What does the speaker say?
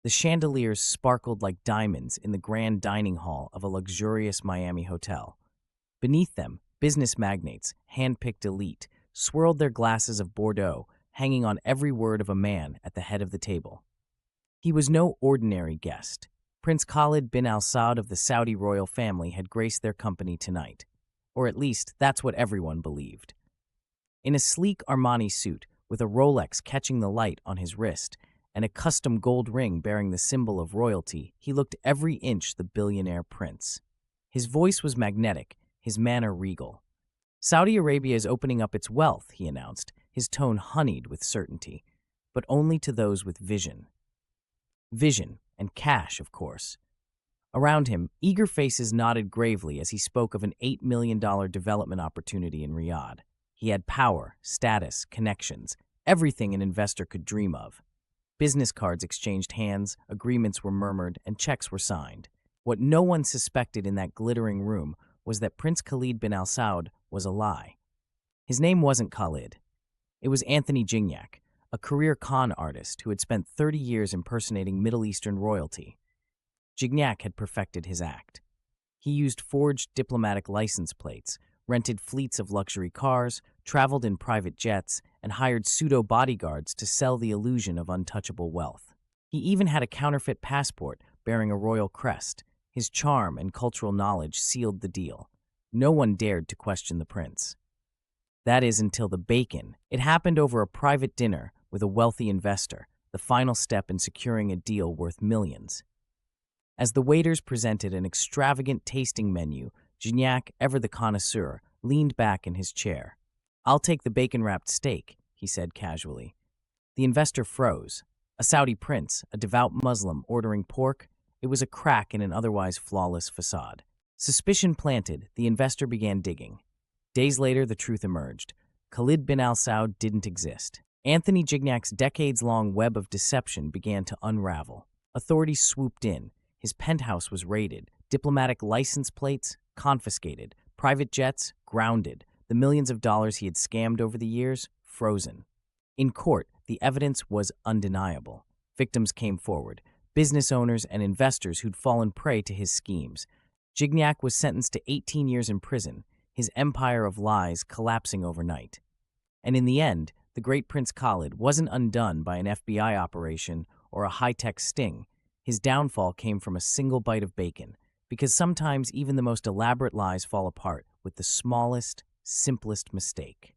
The chandeliers sparkled like diamonds in the grand dining hall of a luxurious Miami hotel. Beneath them, business magnates, hand-picked elite, swirled their glasses of Bordeaux, hanging on every word of a man at the head of the table. He was no ordinary guest. Prince Khalid bin Al Saud of the Saudi royal family had graced their company tonight. Or at least, that's what everyone believed. In a sleek Armani suit, with a Rolex catching the light on his wrist, and a custom gold ring bearing the symbol of royalty, he looked every inch the billionaire prince. His voice was magnetic, his manner regal. Saudi Arabia is opening up its wealth, he announced, his tone honeyed with certainty, but only to those with vision. Vision, and cash, of course. Around him, eager faces nodded gravely as he spoke of an $8 million development opportunity in Riyadh. He had power, status, connections, everything an investor could dream of. Business cards exchanged hands, agreements were murmured, and checks were signed. What no one suspected in that glittering room was that Prince Khalid bin Al Saud was a lie. His name wasn't Khalid. It was Anthony Gignac, a career con artist who had spent 30 years impersonating Middle Eastern royalty. Gignac had perfected his act. He used forged diplomatic license plates, rented fleets of luxury cars, traveled in private jets, and hired pseudo-bodyguards to sell the illusion of untouchable wealth. He even had a counterfeit passport bearing a royal crest. His charm and cultural knowledge sealed the deal. No one dared to question the prince. That is, until the bacon. It happened over a private dinner with a wealthy investor, the final step in securing a deal worth millions. As the waiters presented an extravagant tasting menu, Gignac, ever the connoisseur, leaned back in his chair. "I'll take the bacon-wrapped steak," he said casually. The investor froze. A Saudi prince, a devout Muslim, ordering pork? It was a crack in an otherwise flawless facade. Suspicion planted, the investor began digging. Days later, the truth emerged. Khalid bin Al Saud didn't exist. Anthony Gignac's decades-long web of deception began to unravel. Authorities swooped in. His penthouse was raided, diplomatic license plates confiscated, private jets grounded, the millions of dollars he had scammed over the years frozen. In court, the evidence was undeniable. Victims came forward, business owners and investors who'd fallen prey to his schemes. Gignac was sentenced to 18 years in prison, his empire of lies collapsing overnight. And in the end, the great Prince Khalid wasn't undone by an FBI operation or a high-tech sting. His downfall came from a single bite of bacon, because sometimes even the most elaborate lies fall apart with the smallest, simplest mistake.